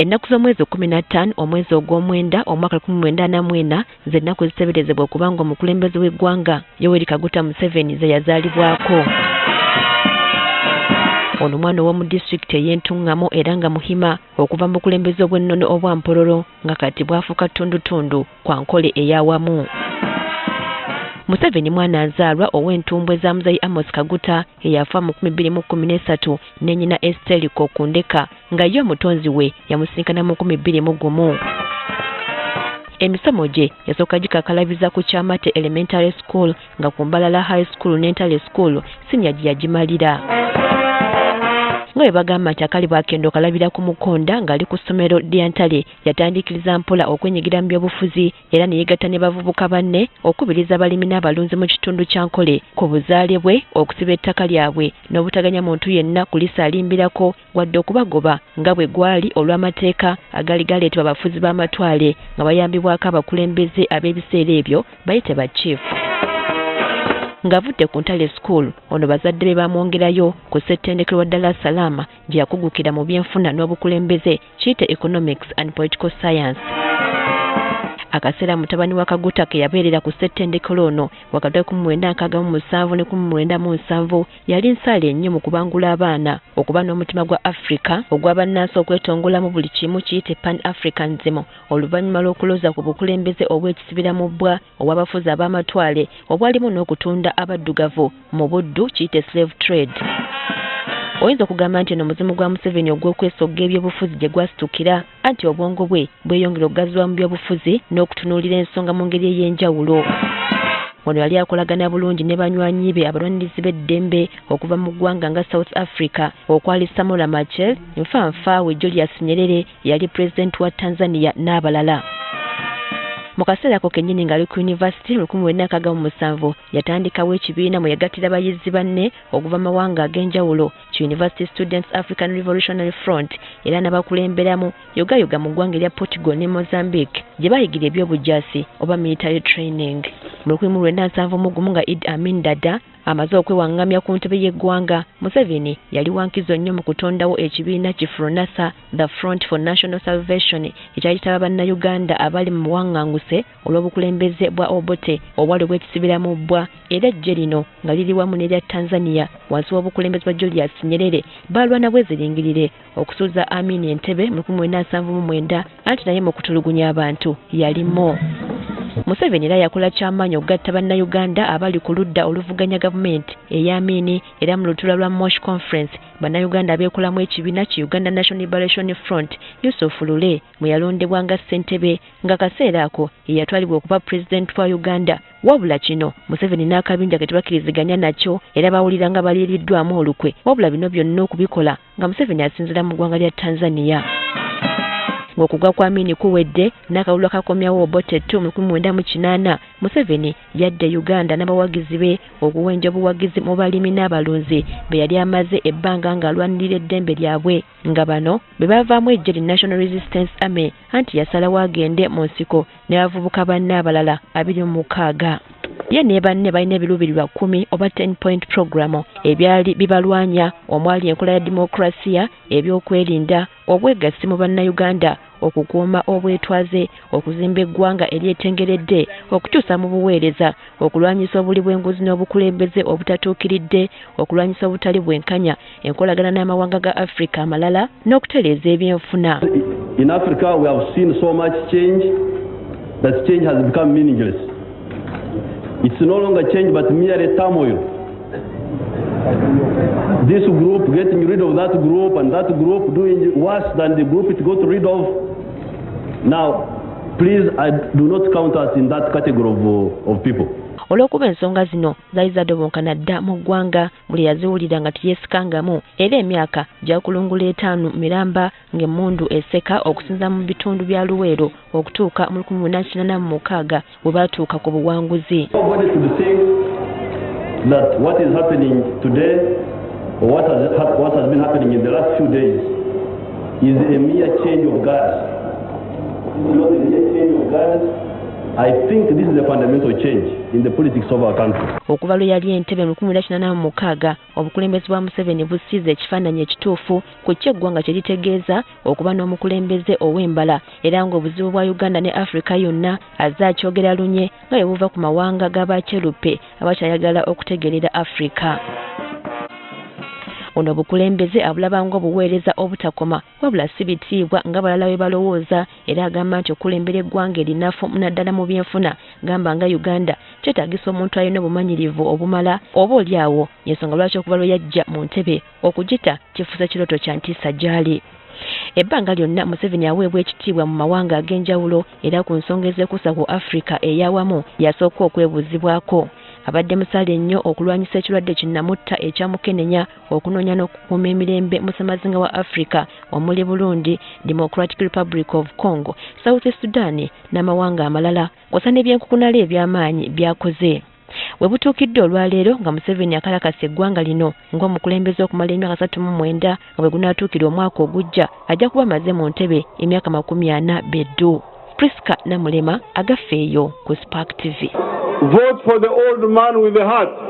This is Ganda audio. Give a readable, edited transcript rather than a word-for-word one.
Ennaku z'omwezi 15 omwezi ogw'omwenda omwaka 1994 z'ennaku ziteeberezebwa okubanga omukulembeze w'eggwanga Yoweri Kaguta Museveni ze yazaalibwako. Ono mwana ow'omu disitulikiti ey'Entungamo era nga muhima okuva mu bukulembeze obw'ennono obwa Mpololo nga kati bwafuuka ttundutundu kwa nkole ey'awamu. Museveni mwana azaalwa ow'entumbwe za Muzayi Amos Kaguta eyafa mu 2013 ne nnyina Esther Kokundeka nga ye omutonzi we yamusinkana mu 2001. Emisomo gye yasooka gikakalabiza ku Kyamate Elementary School nga ku Mbalala High School ne Ntale School senior gye yagimalira. Nga bwe bagamba nti akali bwakendo okalabira ku mukonda ng'ali ku ssomero lya Ntale yatandikiriza mpola okwenyigira mu byobufuzi era ne yeegatta ne bavubuka banne okubiriza abalimi n'abalunzi mu kitundu kya Nkole ku buzaale bwe okusiba ettaka lyabwe n'obutaganya muntu yenna kulisaalimbirako wadde okubagoba nga bwe gwali olw'amateeka agali galeetebwa abafuzi b'amatwale nga bayambibwako abakulembeze ab'ebiseera ebyo bayite ba chief. Ng'avudde ku Ntale School ono bazadde be bamwongerayo ku ssettendekero wa Dar es Salaam gye yakugukira mu byenfuna n'obukulembeze kiyite Economics and Political Science. Akaseera mutabani wa Kaguta ke yabeerera ku ssettendekero ono wakati wa 1967 ne 1977 yali nsaale nnyo mu kubangula abaana okuba n'omutima gwa Africa ogw'abannansi okwetongola mu buli kimu kiyite Pan-Africanism oluvannyuma lw'okuloza ku bukulembeze obw'ekisibira mu bbwa obw'abafuzi ab'amatwale obwalimu n'okutunda abaddugavu mu buddu kiyite slave trade. Oyinza okugamba nti omuzimu gwa Museveni ogw'okwesogga ebyobufuzi gye gwasitukira anti obwongo bwe bweyongera okugaziwa mu byobufuzi n'okutunuulira ensonga mu ngeri ey'enjawulo. Ono yali akolagana bulungi ne banywanyi be abalwanirizi b'eddembe okuva mu ggwanga nga South Africa okwali Samora Machel, Nfanfaawe Julius Nyerere yali pulezidenti wa Tanzania n'abalala. Mu kaseera ako kennyini ng'ali ku yunivasite mu 1997 yatandikawo ekibiina mwe yagattira abayizi banne okuva mu mawanga ag'enjawulo ki University Students African Revolutionary Front era n'abakulemberamu yogayoga mu ggwanga erya Portugal ne Mozambique gye bayigira ebyobujaasi oba military training. Mu 1971 nga Idi Amin Dada amaze okwewaŋŋamya ku ntebe y'eggwanga, Museveni yali wankizo nnyo mu kutondawo ekibiina ki FRONASA, the Front for National Salvation, ekyali kitaba bannayuganda abali mu buwaŋŋanguse olw'obukulembeze bwa Obote obwali bwekisibira mu bbwa era eggye lino nga liri wamu n'erya Tanzania wansi w'obukulembeze bwa Julius Nyerere baalwana bweziringirire okusuuza Amin entebe mu 1979 anti naye mu kutulugunya abantu yalimu. Museveni era yakola kyamaanyi okugatta bannayuganda abali ku ludda oluvuganya gavumenti ey'Amini era mu lutuula lwa Mosh Conference bannayuganda abeekolamu ekibiina ki Uganda National Liberation Front Yusuf Lule mwe yalondebwa nga ssentebe nga kaseera ako yatwalibwa okuba pulezidenti wa Uganda. Wabula kino Museveni n'akabinja ke tebakkiriziganya nakyo era bawulira nga baliiriddwamu olukwe wabula bino byonna okubikola nga Museveni asinziira mu ggwanga lya Tanzania. Ng'okugwa kwa Amini kuwedde n'akawulo kakomyawo Obote 2 mu 1998 Museveni yadde Uganda n'abawagizi be okuwenja obuwagizi mu balimi n'abalunzi be yali amaze ebbanga ng'alwanirira eddembe lyabwe nga bano be bavaamu eggye National Resistance Army anti yasalawo agende mu nsiko ne bavubuka banne abalala 26. Ye ne banne balina ebiruubirirwa 10 oba 10-point program ebyali bibalwanya omwali enkola ya demokrasiya, ebyokwerinda, obwegassi mu bannayuganda, okukuuma obwetwaze, okuzimba eggwanga eryetengeredde, okukyusa mu buweereza, okulwanyisa obuli bw'enguzi n'obukulembeze obutatuukiridde, okulwanyisa obutali bwenkanya, enkolagana n'amawanga ga Africa amalala n'okutereeza ebyenfuna. In Africa we have seen so much change that change has become meaningless. It's no longer change but merely turmoil. This group getting rid of that group and that group doing worse than the group it got rid of. Now, please, I do not count us in that category of people. Olw'okuba ensonga zino zaali zadobonkana dda mu ggwanga buli yaziwulira nga teyeesikangamu era emyaka gyakulungula 5 miramba ng'emmundu eseka okusinza mu bitundu bya Luweero okutuuka mu 1996 bwe baatuuka ku buwanguzi. Nobody should think that what is happening today or what has been happening in the last few days is a mere change of guards. It's not a mere change of guards. I think this is a fundamental change in the politics of our country. Okuva lwe yali Entebbe mu 1986 obukulembeze bwa Museveni busiize ekifaananyi ekituufu ku ky'eggwanga kye litegeeza okuba n'omukulembeze ow'embala era ng'obuzibu bwa Uganda ne Africa yonna azze akyogera lunye nga bwe buva ku mawanga g'abakyeruppe abakyayagala okutegeerera Africa. Ono obukulembeze abulaba ng'obuweereza obutakoma wabula si bitiibwa nga balala bwe balowooza era agamba nti okulembera eggwanga erinafu naddala mu byenfuna gamba nga Uganda kyetaagisa omuntu alina obumanyirivu obumala oba oliawo y'ensonga lwaki okuva lwe yajja mu ntebe okugita kifuuse kiroto kya ntiisa gy'ali. Ebbanga lyonna Museveni aweebwa ekitiibwa mu mawanga ag'enjawulo era ku nsonga ezekuusa ku Africa ey'awamu yasooka okwebuuzibwako. Abadde musaale nnyo okulwanyisa ekirwadde kinnamutta ekyamukenenya okunoonya n'okukuuma emirembe mu ssemazinga wa Africa omuli Burundi, Democratic Republic of Congo, South Sudan n'amawanga amalala kw'ossa n'ebyenkukunala eby'amaanyi by'akoze. We butuukidde olwaleero nga Museveni akalakasa eggwanga lino ng'omukulembeze okumala emyaka 39 nga bwe gunaatuukira omwaka ogujja ajja kuba amaze mu ntebe emyaka 40 beddu. Priska Namulema agaffeeyo ku Spark TV. Vote for the old man with the heart.